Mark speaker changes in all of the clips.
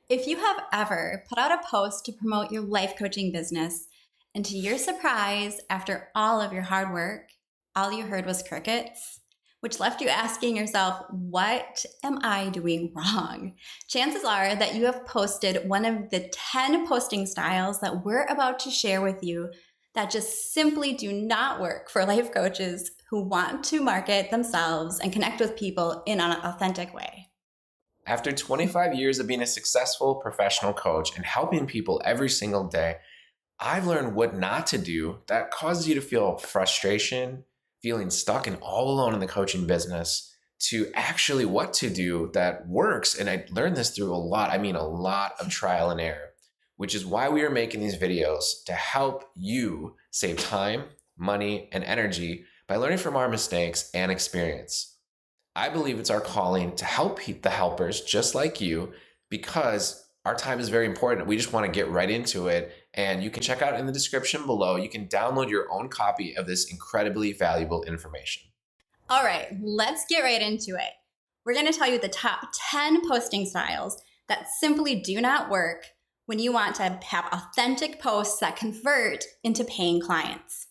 Speaker 1: If you have ever put out a post to promote your life coaching business, and to your surprise, after all of your hard work, all you heard was crickets, which left you asking yourself, what am I doing wrong? Chances are that you have posted one of the 10 posting styles that we're about to share with you that just simply do not work for life coaches who want to market themselves and connect with people in an authentic way.
Speaker 2: After 25 years of being a successful professional coach and helping people every single day, I've learned what not to do that causes you to feel frustration, feeling stuck and all alone in the coaching business, to actually what to do that works. And I learned this through a lot of trial and error, which is why we are making these videos to help you save time, money, and energy by learning from our mistakes and experience. I believe it's our calling to help the helpers just like you, because our time is very important. We just want to get right into it. And you can check out in the description below. You can download your own copy of this incredibly valuable information.
Speaker 1: All right, let's get right into it. We're going to tell you the top 10 posting styles that simply do not work when you want to have authentic posts that convert into paying clients.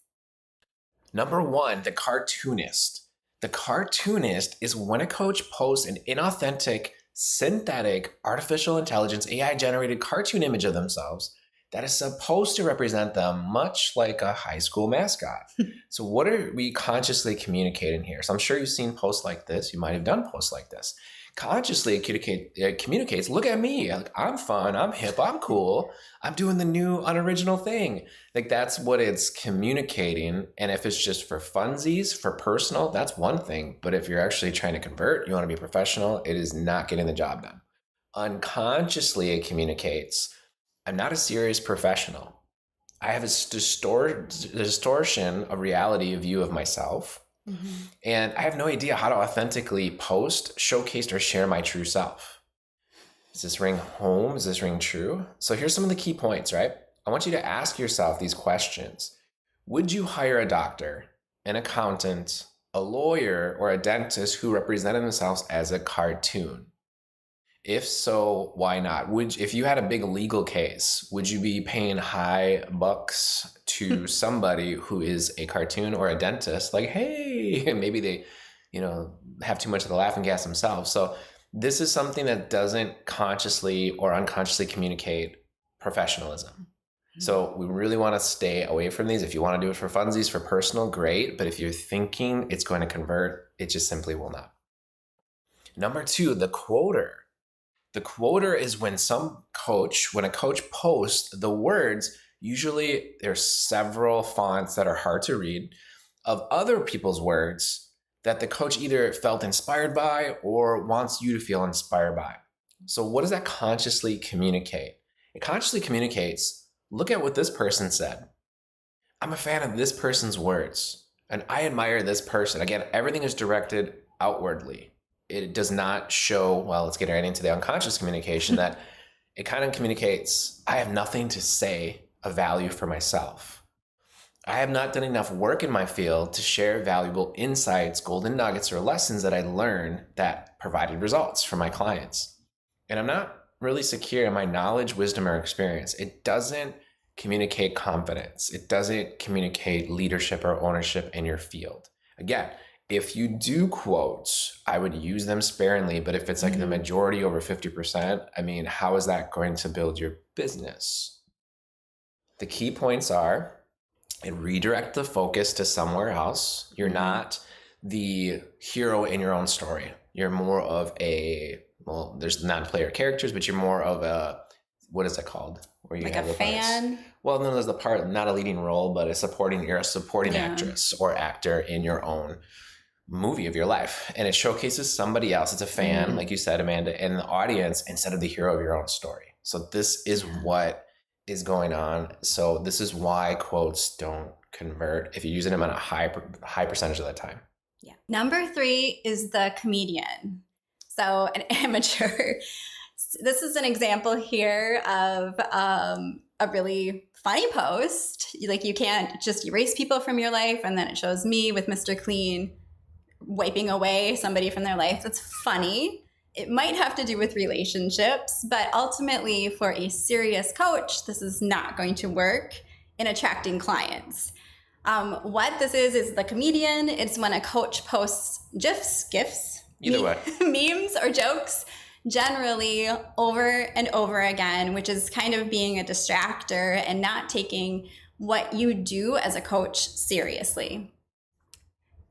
Speaker 2: Number 1, the cartoonist. The cartoonist is when a coach posts an inauthentic, synthetic, artificial intelligence, AI-generated cartoon image of themselves that is supposed to represent them much like a high school mascot. So what are we consciously communicating here? So I'm sure you've seen posts like this. You might have done posts like this. Consciously it communicates, look at me, like, I'm fun, I'm hip, I'm cool, I'm doing the new unoriginal thing. Like, that's what it's communicating. And if it's just for funsies, for personal, that's one thing. But if you're actually trying to convert, you want to be professional, it is not getting the job done. Unconsciously it communicates, I'm not a serious professional. I have a distortion of reality view of myself. Mm-hmm. And I have no idea how to authentically post, showcase, or share my true self. Does this ring home? Does this ring true? So here's some of the key points, right? I want you to ask yourself these questions. Would you hire a doctor, an accountant, a lawyer, or a dentist who represented themselves as a cartoon? If so, why not? If you had a big legal case, would you be paying high bucks to somebody who is a cartoon or a dentist? Like, hey, maybe they, have too much of the laughing gas themselves. So this is something that doesn't consciously or unconsciously communicate professionalism. Mm-hmm. So we really want to stay away from these. If you want to do it for funsies, for personal, great. But if you're thinking it's going to convert, it just simply will not. Number 2, the quoter. The quoter is when a coach posts the words, usually there's several fonts that are hard to read, of other people's words that the coach either felt inspired by or wants you to feel inspired by. So what does that consciously communicate? It consciously communicates, look at what this person said. I'm a fan of this person's words, and I admire this person. Again, everything is directed outwardly. It does not show, well, let's get right into the unconscious communication, that it kind of communicates, I have nothing to say of value for myself. I have not done enough work in my field to share valuable insights, golden nuggets, or lessons that I learned that provided results for my clients. And I'm not really secure in my knowledge, wisdom, or experience. It doesn't communicate confidence. It doesn't communicate leadership or ownership in your field. Again, if you do quotes, I would use them sparingly, but if it's like the majority, over 50%, how is that going to build your business? The key points are, it redirect the focus to somewhere else. You're not the hero in your own story. You're more of there's non-player characters, but you're more of a, what is it called? Where you
Speaker 1: like
Speaker 2: have
Speaker 1: a fan?
Speaker 2: Well, then there's the part, not a leading role, but you're a supporting actress or actor in your own movie of your life, and it showcases somebody else. It's a fan, like you said, Amanda, in the audience instead of the hero of your own story. So this is what is going on. So this is why quotes don't convert if you're using them on a high percentage of the time.
Speaker 1: Yeah. Number 3 is the comedian. So an amateur. This is an example here of a really funny post. Like, you can't just erase people from your life and then it shows me with Mr. Clean wiping away somebody from their life. That's funny. It might have to do with relationships, but ultimately for a serious coach, this is not going to work in attracting clients. What this is the comedian. It's when a coach posts GIFs,
Speaker 2: Either way.
Speaker 1: memes or jokes, generally over and over again, which is kind of being a distractor and not taking what you do as a coach seriously.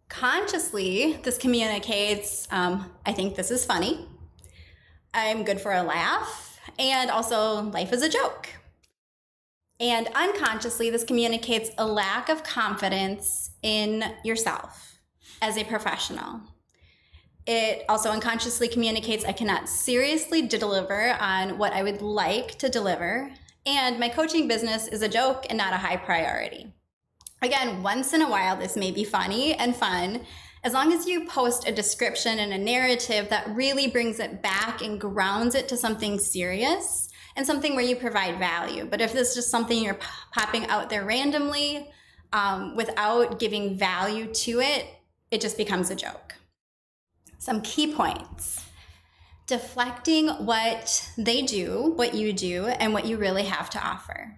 Speaker 1: Consciously, this communicates, I think this is funny, I'm good for a laugh, and also life is a joke. And unconsciously, this communicates a lack of confidence in yourself as a professional. It also unconsciously communicates I cannot seriously deliver on what I would like to deliver, and my coaching business is a joke and not a high priority. Again, once in a while, this may be funny and fun, as long as you post a description and a narrative that really brings it back and grounds it to something serious and something where you provide value. But if this is just something you're popping out there randomly without giving value to it, it just becomes a joke. Some key points. Deflecting what they do, what you do, and what you really have to offer.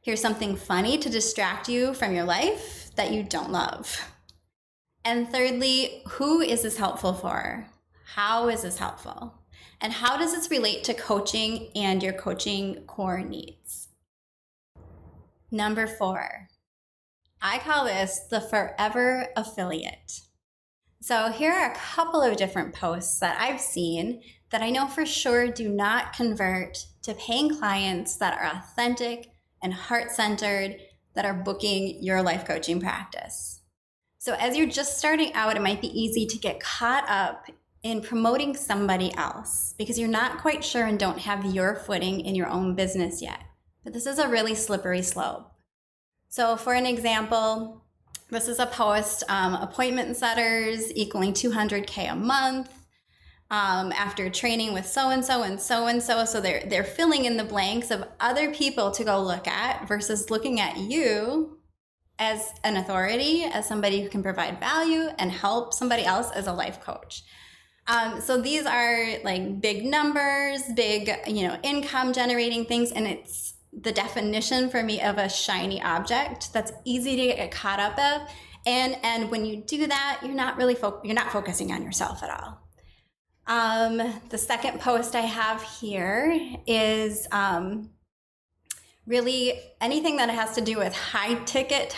Speaker 1: Here's something funny to distract you from your life that you don't love. And thirdly, who is this helpful for? How is this helpful? And how does this relate to coaching and your coaching core needs? Number 4, I call this the forever affiliate. So here are a couple of different posts that I've seen that I know for sure do not convert to paying clients that are authentic and heart-centered, that are booking your life coaching practice. So as you're just starting out, it might be easy to get caught up in promoting somebody else because you're not quite sure and don't have your footing in your own business yet. But this is a really slippery slope. So for an example, this is a post, appointment setters equaling $200K a month after training with so-and-so and so-and-so. So they're filling in the blanks of other people to go look at versus looking at you as an authority, as somebody who can provide value and help somebody else as a life coach. So these are like big numbers, big, income generating things. And it's the definition for me of a shiny object that's easy to get caught up of. And when you do that, you're not really you're not focusing on yourself at all. The second post I have here is really anything that has to do with high ticket,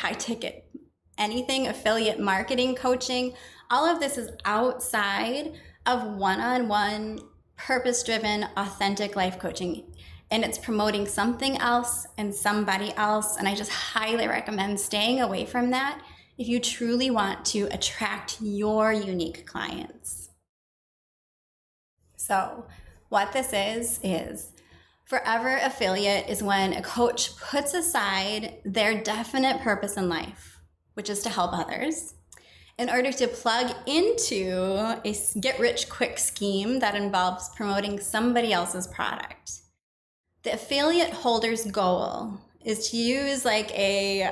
Speaker 1: anything affiliate marketing, coaching. All of this is outside of one-on-one, purpose-driven, authentic life coaching. And it's promoting something else and somebody else. And I just highly recommend staying away from that if you truly want to attract your unique clients. So what this is forever affiliate is when a coach puts aside their definite purpose in life, which is to help others, in order to plug into a get-rich-quick scheme that involves promoting somebody else's product. The affiliate holder's goal is to use like a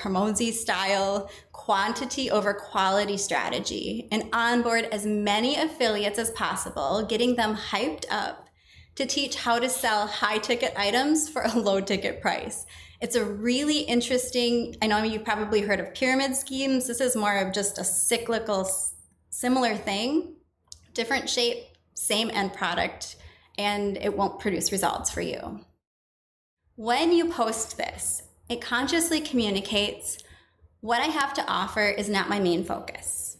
Speaker 1: Hormozy style quantity over quality strategy and onboard as many affiliates as possible, getting them hyped up to teach how to sell high ticket items for a low ticket price. It's a really interesting, I know you've probably heard of pyramid schemes. This is more of just a cyclical, similar thing, different shape, same end product, and it won't produce results for you. When you post this, it consciously communicates what I have to offer is not my main focus.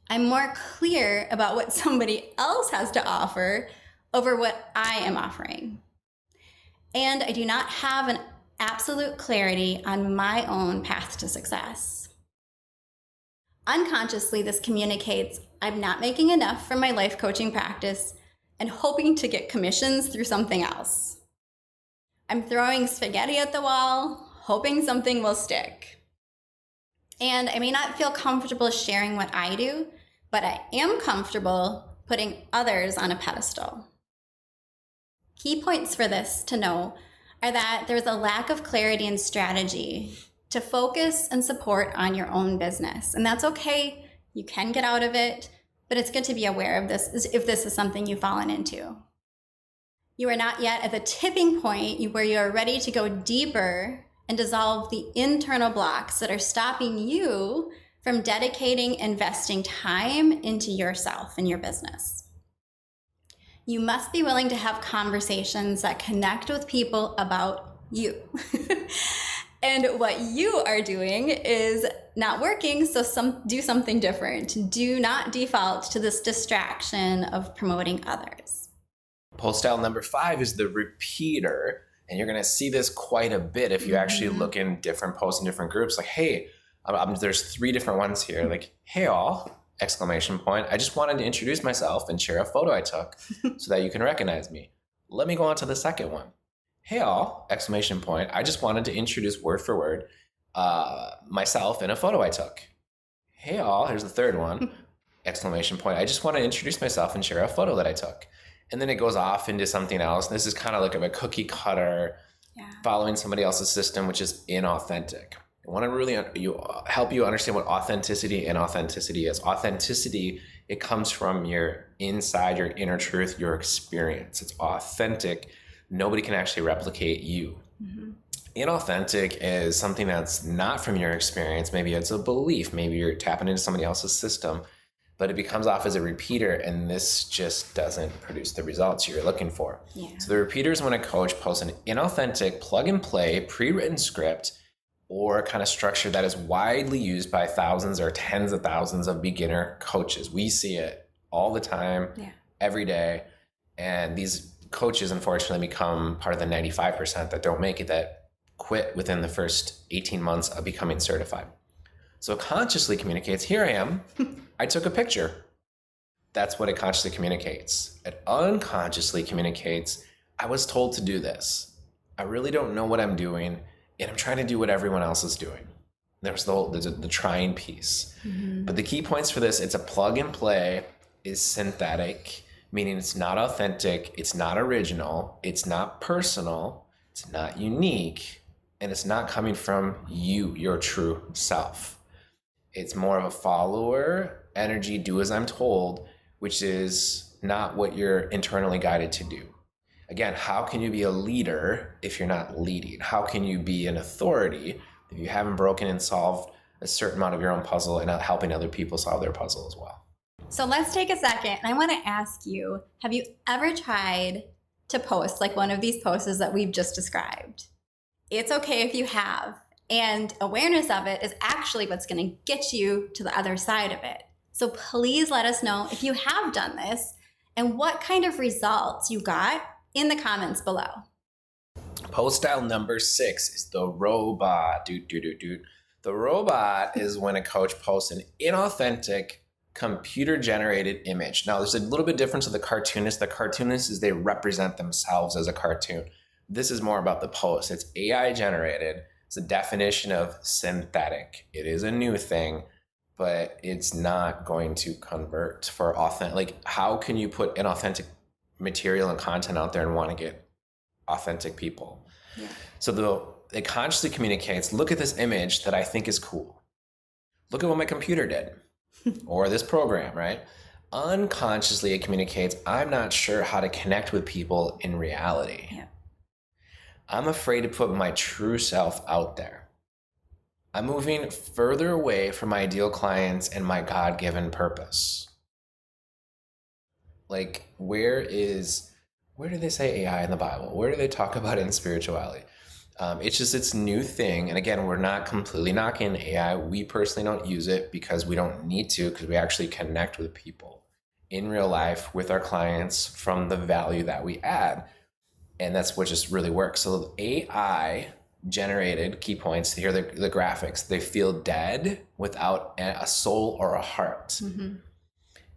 Speaker 1: I'm more clear about what somebody else has to offer over what I am offering. And I do not have an absolute clarity on my own path to success. Unconsciously, this communicates I'm not making enough from my life coaching practice and hoping to get commissions through something else. I'm throwing spaghetti at the wall, hoping something will stick. And I may not feel comfortable sharing what I do, but I am comfortable putting others on a pedestal. Key points for this to know are that there's a lack of clarity and strategy to focus and support on your own business. And that's okay. You can get out of it, but but it's good to be aware of this if this is something you've fallen into. You are not yet at the tipping point where you are ready to go deeper and dissolve the internal blocks that are stopping you from dedicating, investing time into yourself and your business. You must be willing to have conversations that connect with people about you. And what you are doing is not working, so do something different. Do not default to this distraction of promoting others.
Speaker 2: Post style number 5 is the repeater. And you're going to see this quite a bit if you actually look in different posts in different groups. Like, hey, there's 3 different ones here. Like, hey, all, exclamation point. I just wanted to introduce myself and share a photo I took so that you can recognize me. Let me go on to the second one. Hey, all, exclamation point. I just wanted to introduce word for word myself in a photo I took. Hey, all, here's the third one. Exclamation point. I just want to introduce myself and share a photo that I took. And then it goes off into something else. This is kind of like a cookie cutter, following somebody else's system, which is inauthentic. I want to really help you understand what authenticity and inauthenticity is. Authenticity, it comes from your inside, your inner truth, your experience. It's authentic. Nobody can actually replicate you. Inauthentic is something that's not from your experience. Maybe it's a belief. Maybe you're tapping into somebody else's system. But it becomes off as a repeater, and this just doesn't produce the results you're looking for. So the repeater is when a coach posts an inauthentic, plug-and-play, pre-written script or kind of structure that is widely used by thousands or tens of thousands of beginner coaches. We see it all the time, every day. And these coaches, unfortunately, become part of the 95% that don't make it, that quit within the first 18 months of becoming certified. So it consciously communicates, here I am, I took a picture. That's what it consciously communicates. It unconsciously communicates, I was told to do this. I really don't know what I'm doing, and I'm trying to do what everyone else is doing. There's the trying piece. But the key points for this, it's a plug and play, is synthetic, meaning it's not authentic, it's not original, it's not personal, it's not unique, and it's not coming from you, your true self. It's more of a follower energy, do as I'm told, which is not what you're internally guided to do. Again, how can you be a leader if you're not leading? How can you be an authority if you haven't broken and solved a certain amount of your own puzzle and not helping other people solve their puzzle as well?
Speaker 1: So let's take a second, and I want to ask you, have you ever tried to post like one of these posts that we've just described? It's okay if you have. And awareness of it is actually what's going to get you to the other side of it. So please let us know if you have done this and what kind of results you got in the comments below.
Speaker 2: Post style number 6 is the robot. The robot is when a coach posts an inauthentic, computer-generated image. Now, there's a little bit difference with the cartoonist. The cartoonist is they represent themselves as a cartoon. This is more about the post. It's AI generated. It's a definition of synthetic. It is a new thing, but it's not going to convert for authentic. Like, how can you put inauthentic material and content out there and want to get authentic people? So it consciously communicates, look at this image that I think is cool. Look at what my computer did or this program, right? Unconsciously, it communicates, I'm not sure how to connect with people in reality. I'm afraid to put my true self out there. I'm moving further away from my ideal clients and my God-given purpose. Like, where do they say AI in the Bible? Where do they talk about it in spirituality? It's just its new thing. And again, we're not completely knocking AI. We personally don't use it because we don't need to, because we actually connect with people in real life with our clients from the value that we add. And that's what just really works. So AI generated key points. Here are the graphics. They feel dead without a soul or a heart.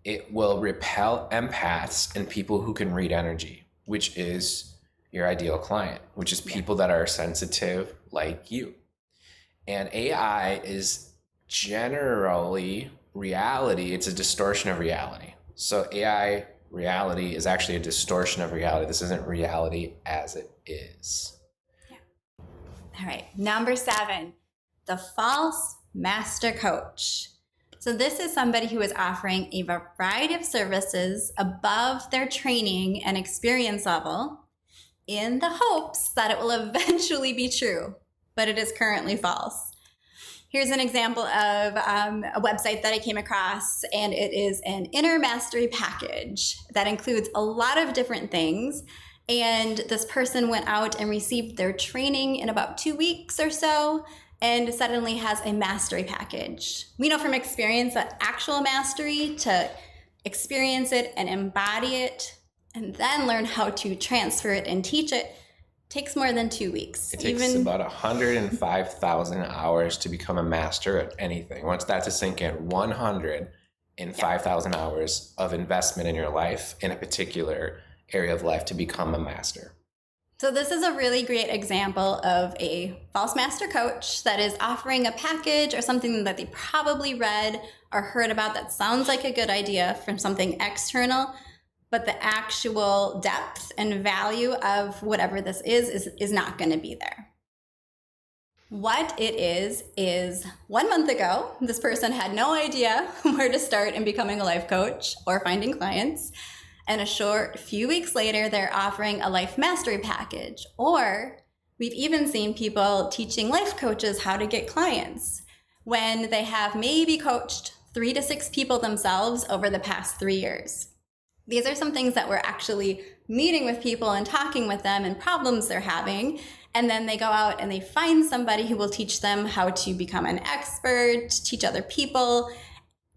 Speaker 2: It will repel empaths and people who can read energy, which is your ideal client, which is people that are sensitive like you. And AI is generally reality. It's a distortion of reality. So AI reality is actually a distortion of reality. This isn't reality as it is.
Speaker 1: All right. Number 7, the false master coach. So this is somebody who is offering a variety of services above their training and experience level in the hopes that it will eventually be true, but it is currently false. Here's an example of a website that I came across, and it is an inner mastery package that includes a lot of different things. And this person went out and received their training in about 2 weeks or so, and suddenly has a mastery package. We know from experience that actual mastery, to experience it and embody it, and then learn how to transfer it and teach it, takes more than 2 weeks.
Speaker 2: It takes about 105,000 hours to become a master at anything. Once that to sink in, 105,000 hours of investment in your life in a particular area of life to become a master.
Speaker 1: So this is a really great example of a false master coach that is offering a package or something that they probably read or heard about that sounds like a good idea from something external, but the actual depth and value of whatever this is not going to be there. What it is 1 month ago, this person had no idea where to start in becoming a life coach or finding clients. And a short few weeks later, they're offering a life mastery package. Or we've even seen people teaching life coaches how to get clients when they have maybe coached 3 to 6 people themselves over the past 3 years. These are some things that we're actually meeting with people and talking with them and problems they're having. And then they go out and they find somebody who will teach them how to become an expert, teach other people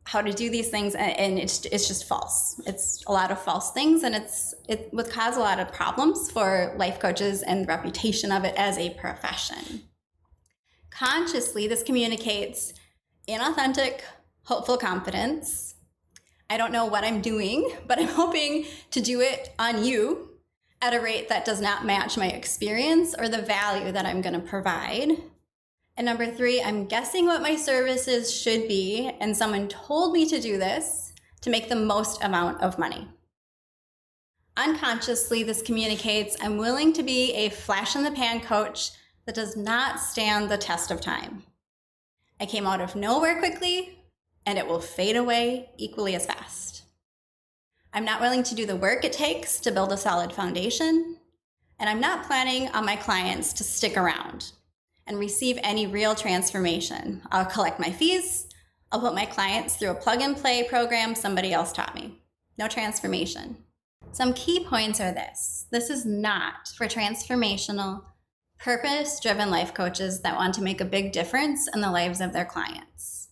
Speaker 1: how to do these things. And it's just false. It's a lot of false things, and it would cause a lot of problems for life coaches and the reputation of it as a profession. Consciously, this communicates inauthentic, hopeful confidence. I don't know what I'm doing, but I'm hoping to do it on you at a rate that does not match my experience or the value that I'm going to provide. And number 3, I'm guessing what my services should be, and someone told me to do this to make the most amount of money. Unconsciously, this communicates I'm willing to be a flash-in-the-pan coach that does not stand the test of time. I came out of nowhere quickly, and it will fade away equally as fast. I'm not willing to do the work it takes to build a solid foundation, and I'm not planning on my clients to stick around and receive any real transformation. I'll collect my fees, I'll put my clients through a plug-and-play program somebody else taught me. No transformation. Some key points are this. This is not for transformational, purpose-driven life coaches that want to make a big difference in the lives of their clients.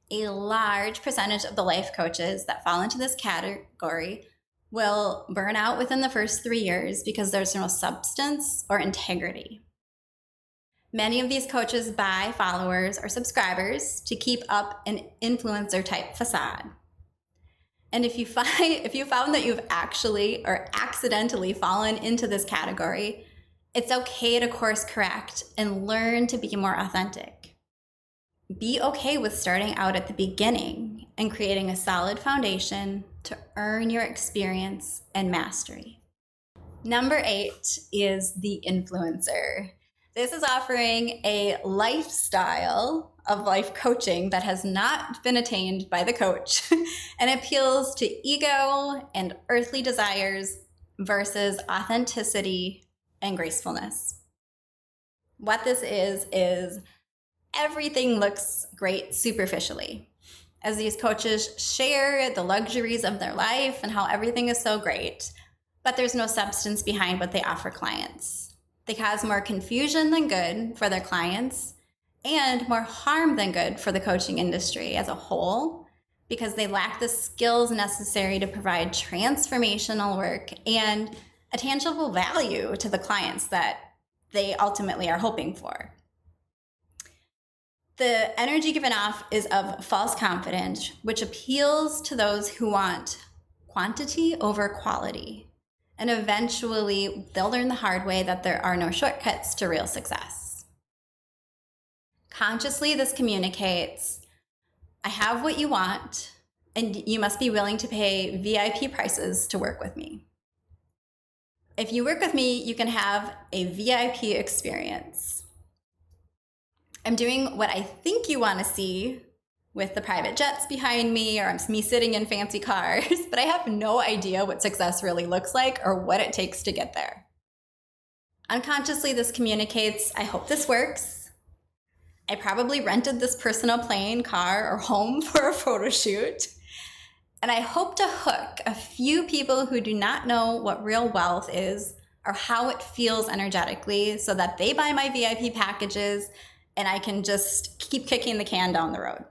Speaker 1: A large percentage of the life coaches that fall into this category will burn out within the first 3 years because there's no substance or integrity. Many of these coaches buy followers or subscribers to keep up an influencer type facade. And if you found that you've actually or accidentally fallen into this category, it's okay to course correct and learn to be more authentic. Be okay with starting out at the beginning and creating a solid foundation to earn your experience and mastery. Number 8 is the influencer. This is offering a lifestyle of life coaching that has not been attained by the coach and appeals to ego and earthly desires versus authenticity and gracefulness. What this is everything looks great superficially, as these coaches share the luxuries of their life and how everything is so great, but there's no substance behind what they offer clients. They cause more confusion than good for their clients and more harm than good for the coaching industry as a whole, because they lack the skills necessary to provide transformational work and a tangible value to the clients that they ultimately are hoping for. The energy given off is of false confidence, which appeals to those who want quantity over quality. And eventually, they'll learn the hard way that there are no shortcuts to real success. Consciously, this communicates, I have what you want, and you must be willing to pay VIP prices to work with me. If you work with me, you can have a VIP experience. I'm doing what I think you want to see, with the private jets behind me, or me sitting in fancy cars, but I have no idea what success really looks like or what it takes to get there. Unconsciously, this communicates, I hope this works. I probably rented this personal plane, car, or home for a photo shoot. And I hope to hook a few people who do not know what real wealth is or how it feels energetically so that they buy my VIP packages and I can just keep kicking the can down the road.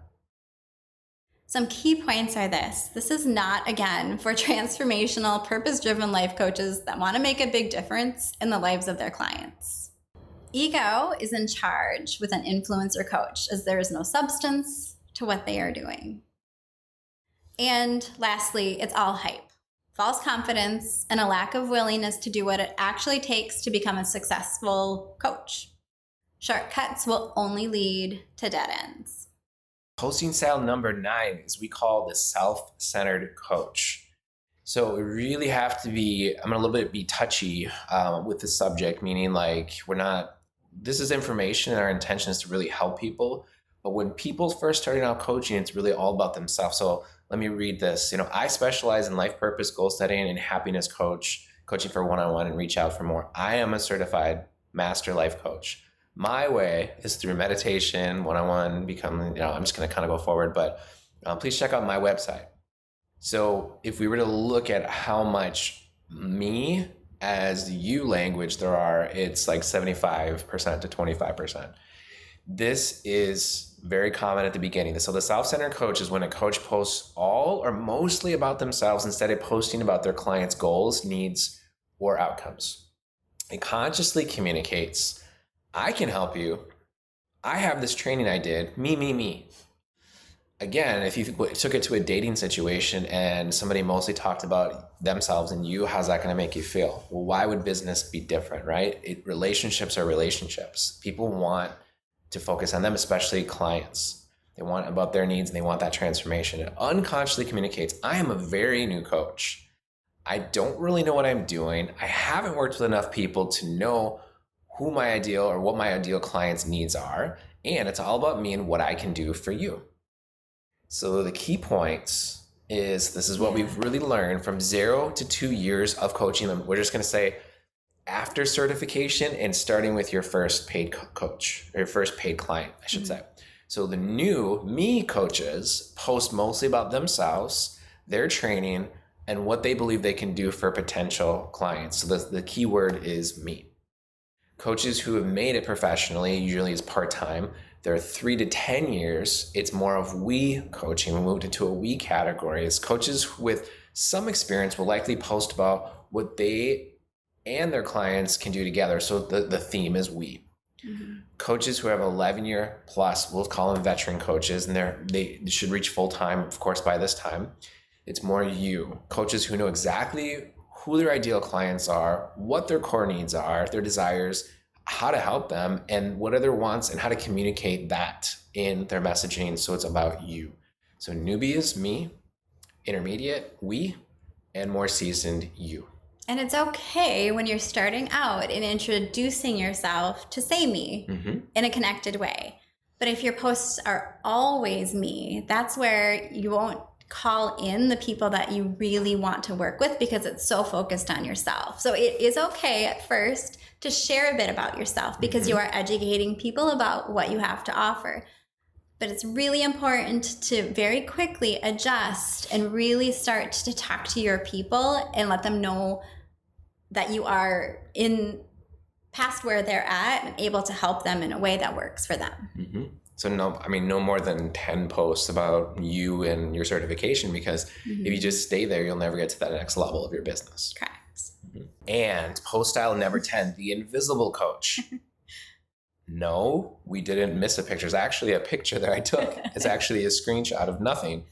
Speaker 1: Some key points are this. This is not, again, for transformational, purpose-driven life coaches that want to make a big difference in the lives of their clients. Ego is in charge with an influencer coach, as there is no substance to what they are doing. And lastly, it's all hype, false confidence, and a lack of willingness to do what it actually takes to become a successful coach. Shortcuts will only lead to dead ends.
Speaker 2: Posting style number 9 is we call the self-centered coach. So we really have to be, I'm going to a little bit be touchy with the subject, meaning like this is information and our intention is to really help people. But when people first starting out coaching, it's really all about themselves. So let me read this. I specialize in life purpose, goal setting, and happiness coaching for one-on-one, and reach out for more. I am a certified master life coach. My way is through meditation, one-on-one, I'm just going to kind of go forward, but please check out my website. So if we were to look at how much me as you language there are, it's like 75% to 25%. This is very common at the beginning. So the self-centered coach is when a coach posts all or mostly about themselves instead of posting about their clients' goals, needs, or outcomes. It consciously communicates, I can help you. I have this training I did. Me. Again, if you took it to a dating situation and somebody mostly talked about themselves and you, how's that going to make you feel? Well, why would business be different, right? Relationships are relationships. People want to focus on them, especially clients. They want about their needs and they want that transformation. It unconsciously communicates, I am a very new coach. I don't really know what I'm doing. I haven't worked with enough people to know who my ideal or what my ideal clients' needs are. And it's all about me and what I can do for you. So the key points is, this is what we've really learned from 0 to 2 years of coaching them. We're just going to say after certification and starting with your first paid coach, or your first paid client, I should say. So the new me coaches post mostly about themselves, their training, and what they believe they can do for potential clients. So the key word is me. Coaches who have made it professionally, usually is part-time, they're 3 to 10 years. It's more of we coaching. We moved into a we category. As coaches with some experience will likely post about what they and their clients can do together. So the theme is we. Mm-hmm. Coaches who have 11-year plus, we'll call them veteran coaches, and they should reach full-time, of course, by this time. It's more you. Coaches who know exactly who their ideal clients are, what their core needs are, their desires, how to help them, and what are their wants, and how to communicate that in their messaging so it's about you. So newbie is me, intermediate, we, and more seasoned, you.
Speaker 1: And it's okay when you're starting out and introducing yourself to say me in a connected way. But if your posts are always me, that's where you won't call in the people that you really want to work with because it's so focused on yourself. So it is okay at first to share a bit about yourself because you are educating people about what you have to offer. But it's really important to very quickly adjust and really start to talk to your people and let them know that you are in past where they're at and able to help them in a way that works for them.
Speaker 2: So no more than 10 posts about you and your certification, because if you just stay there, you'll never get to that next level of your business.
Speaker 1: Correct.
Speaker 2: And post style number 10, the invisible coach. No, we didn't miss a picture. It's actually a picture that I took. It's actually a screenshot of nothing,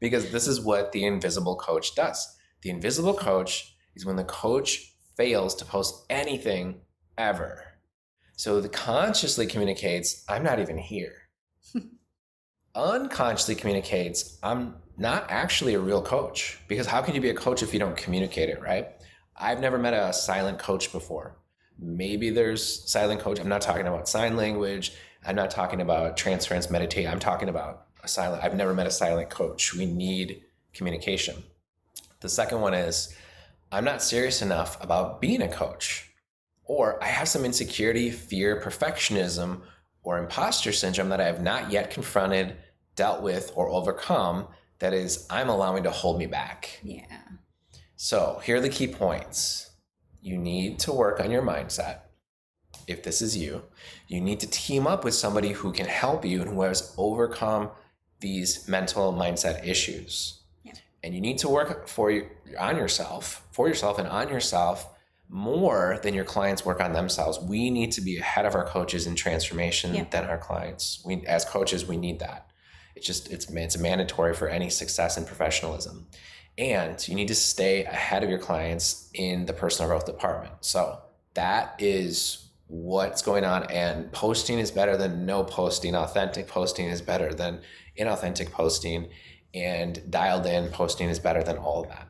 Speaker 2: because this is what the invisible coach does. The invisible coach is when the coach fails to post anything ever. So the consciously communicates, I'm not even here. Unconsciously communicates, I'm not actually a real coach, because how can you be a coach if you don't communicate it, right? I've never met a silent coach before. Maybe there's silent coach. I'm not talking about sign language. I'm not talking about transference, meditate. I'm talking about I've never met a silent coach. We need communication. The second one is, I'm not serious enough about being a coach, or I have some insecurity, fear, perfectionism, or imposter syndrome that I have not yet confronted, dealt with, or overcome that is, I'm allowing to hold me back.
Speaker 1: Yeah.
Speaker 2: So here are the key points. You need to work on your mindset. If this is you, you need to team up with somebody who can help you and who has overcome these mental mindset issues.
Speaker 1: Yeah.
Speaker 2: And you need to work for yourself and on yourself more than your clients work on themselves. We need to be ahead of our coaches in transformation than our clients. As coaches, we need that. It's mandatory for any success and professionalism. And you need to stay ahead of your clients in the personal growth department. So that is what's going on, and posting is better than no posting. Authentic posting is better than inauthentic posting, and dialed in posting is better than all of that.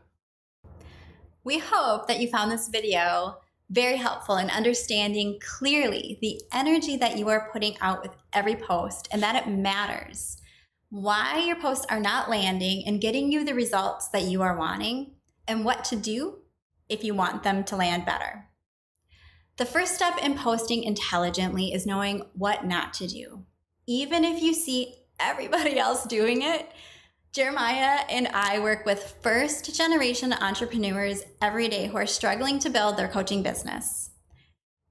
Speaker 1: We hope that you found this video very helpful in understanding clearly the energy that you are putting out with every post, and that it matters. Why your posts are not landing and getting you the results that you are wanting, and what to do if you want them to land better. The first step in posting intelligently is knowing what not to do. Even if you see everybody else doing it, Jeremiah and I work with first-generation entrepreneurs every day who are struggling to build their coaching business.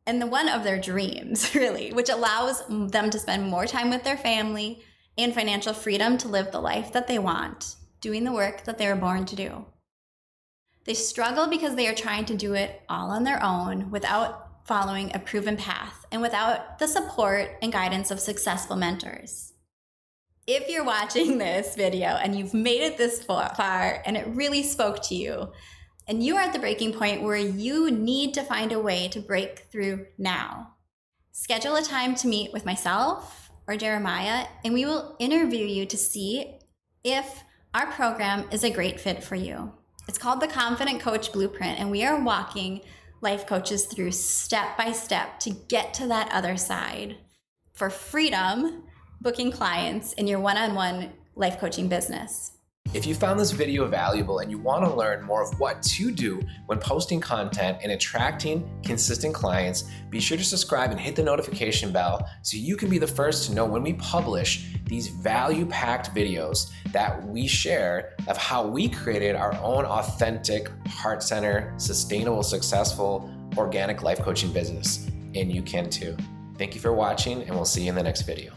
Speaker 1: And the one of their dreams, really, which allows them to spend more time with their family and financial freedom to live the life that they want, doing the work that they were born to do. They struggle because they are trying to do it all on their own without following a proven path and without the support and guidance of successful mentors. If you're watching this video and you've made it this far and it really spoke to you, and you are at the breaking point where you need to find a way to break through now, schedule a time to meet with myself or Jeremiah, and we will interview you to see if our program is a great fit for you. It's called the Confident Coach Blueprint, and we are walking life coaches through step by step to get to that other side for freedom, booking clients in your one-on-one life coaching business.
Speaker 2: If you found this video valuable and you want to learn more of what to do when posting content and attracting consistent clients, be sure to subscribe and hit the notification bell so you can be the first to know when we publish these value-packed videos that we share of how we created our own authentic, heart-centered, sustainable, successful, organic life coaching business. And you can too. Thank you for watching, and we'll see you in the next video.